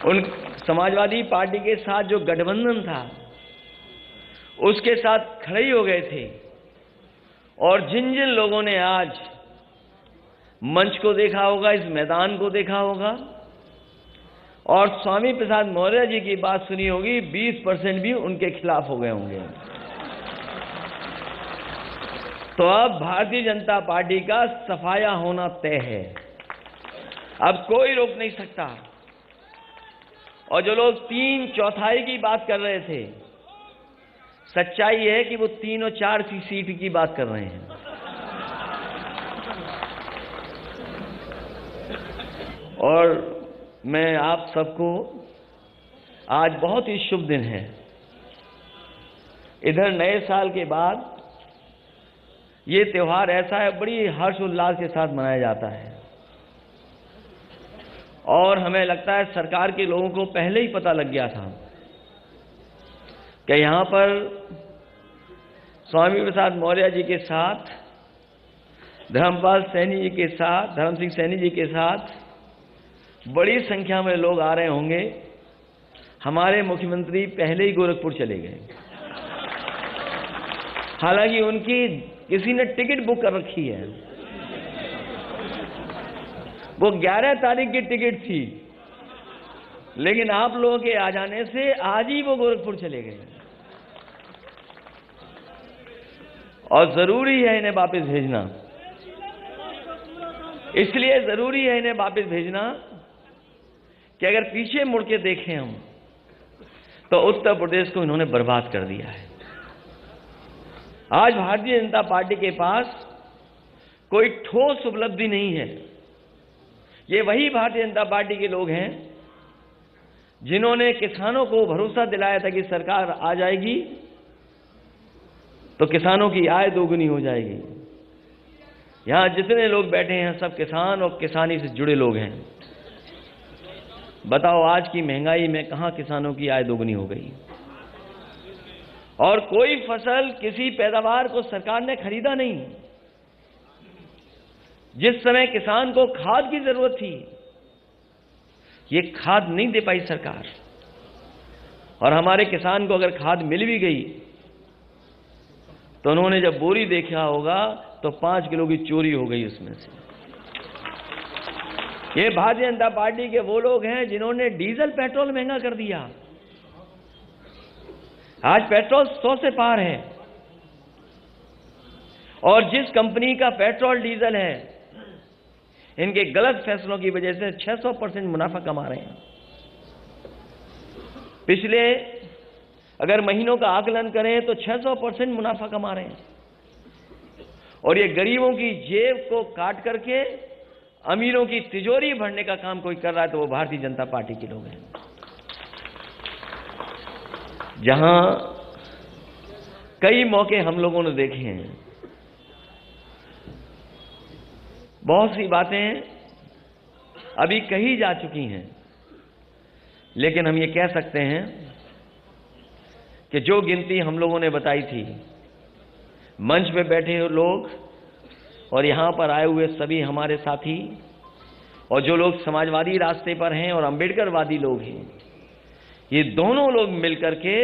उन समाजवादी पार्टी के साथ जो गठबंधन था उसके साथ खड़े ही हो गए थे। और जिन जिन लोगों ने आज मंच को देखा होगा, इस मैदान को देखा होगा और स्वामी प्रसाद मौर्य जी की बात सुनी होगी, 20% भी उनके खिलाफ हो गए होंगे। तो अब भारतीय जनता पार्टी का सफाया होना तय है, अब कोई रोक नहीं सकता। और जो लोग 3/4 की बात कर रहे थे, सच्चाई है कि वो 3 और 4 सीट की बात कर रहे हैं। और मैं आप सबको, आज बहुत ही शुभ दिन है। इधर नए साल के बाद ये त्योहार ऐसा है, बड़ी हर्ष उल्लास के साथ मनाया जाता है। और हमें लगता है सरकार के लोगों को पहले ही पता लग गया था कि यहां पर स्वामी प्रसाद मौर्य जी के साथ, धर्मपाल सैनी जी के साथ, धर्म सिंह सैनी जी के साथ बड़ी संख्या में लोग आ रहे होंगे। हमारे मुख्यमंत्री पहले ही गोरखपुर चले गए, हालांकि उनकी किसी ने टिकट बुक कर रखी है। वो 11 तारीख की टिकट थी, लेकिन आप लोगों के आ जाने से आज ही वो गोरखपुर चले गए। और जरूरी है इन्हें वापस भेजना, इसलिए जरूरी है इन्हें वापस भेजना कि अगर पीछे मुड़ के देखें हम, तो उत्तर प्रदेश को इन्होंने बर्बाद कर दिया है। आज भारतीय जनता पार्टी के पास कोई ठोस उपलब्धि नहीं है। ये वही भारतीय जनता पार्टी के लोग हैं जिन्होंने किसानों को भरोसा दिलाया था कि सरकार आ जाएगी तो किसानों की आय दोगुनी हो जाएगी। यहां जितने लोग बैठे हैं सब किसान और किसानी से जुड़े लोग हैं। बताओ आज की महंगाई में कहां किसानों की आय दोगुनी हो गई? और कोई फसल, किसी पैदावार को सरकार ने खरीदा नहीं। जिस समय किसान को खाद की जरूरत थी, ये खाद नहीं दे पाई सरकार। और हमारे किसान को अगर खाद मिल भी गई तो उन्होंने जब बोरी देखा होगा तो 5 किलो की चोरी हो गई उसमें से। ये भारतीय जनता पार्टी के वो लोग हैं जिन्होंने डीजल पेट्रोल महंगा कर दिया। आज पेट्रोल 100 से पार है। और जिस कंपनी का पेट्रोल डीजल है, इनके गलत फैसलों की वजह से 600% मुनाफा कमा रहे हैं। पिछले अगर महीनों का आकलन करें तो 600% मुनाफा कमा रहे हैं। और ये गरीबों की जेब को काट करके अमीरों की तिजोरी भरने का काम कोई कर रहा है तो वो भारतीय जनता पार्टी के लोग हैं। जहां कई मौके हम लोगों ने देखे हैं, बहुत सी बातें अभी कही जा चुकी हैं, लेकिन हम ये कह सकते हैं कि जो गिनती हम लोगों ने बताई थी, मंच पे बैठे हुए लोग और यहां पर आए हुए सभी हमारे साथी और जो लोग समाजवादी रास्ते पर हैं और अंबेडकरवादी लोग हैं, ये दोनों लोग मिलकर के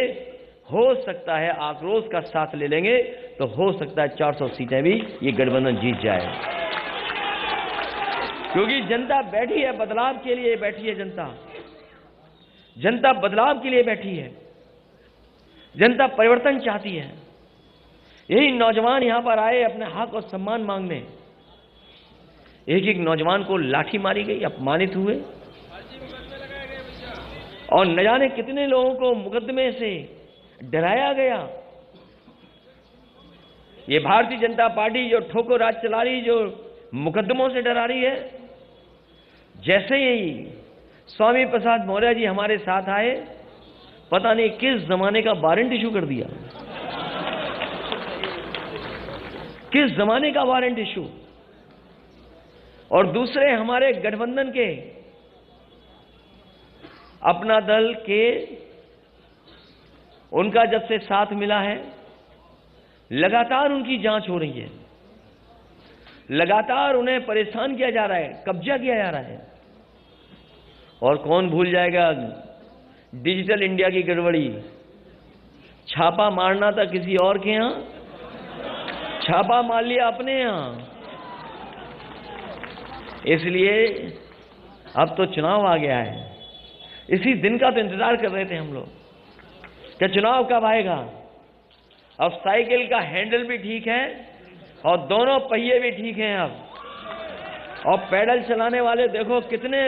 हो सकता है आक्रोश का साथ ले लेंगे तो हो सकता है 400 सीटें भी ये गठबंधन जीत जाए। क्योंकि जनता बैठी है, बदलाव के लिए बैठी है। जनता बदलाव के लिए बैठी है। जनता परिवर्तन चाहती है। यही नौजवान यहां पर आए अपने हक और सम्मान मांगने। एक एक नौजवान को लाठी मारी गई, अपमानित हुए और न जाने कितने लोगों को मुकदमे से डराया गया। ये भारतीय जनता पार्टी जो ठोकर राज चला रही, जो मुकदमों से डरा रही है, जैसे ही स्वामी प्रसाद मौर्य जी हमारे साथ आए, पता नहीं किस जमाने का वारंट इशू कर दिया। किस जमाने का वारंट इशू। और दूसरे हमारे गठबंधन के, अपना दल के, उनका जब से साथ मिला है, लगातार उनकी जांच हो रही है। लगातार उन्हें परेशान किया जा रहा है, कब्जा किया जा रहा है। और कौन भूल जाएगा डिजिटल इंडिया की गड़बड़ी। छापा मारना था किसी और के यहां, छापा मार लिया अपने यहां। इसलिए अब तो चुनाव आ गया है, इसी दिन का तो इंतजार कर रहे थे हम लोग कि चुनाव कब आएगा। अब साइकिल का हैंडल भी ठीक है और दोनों पहिए भी ठीक हैं अब, और पैडल चलाने वाले देखो कितने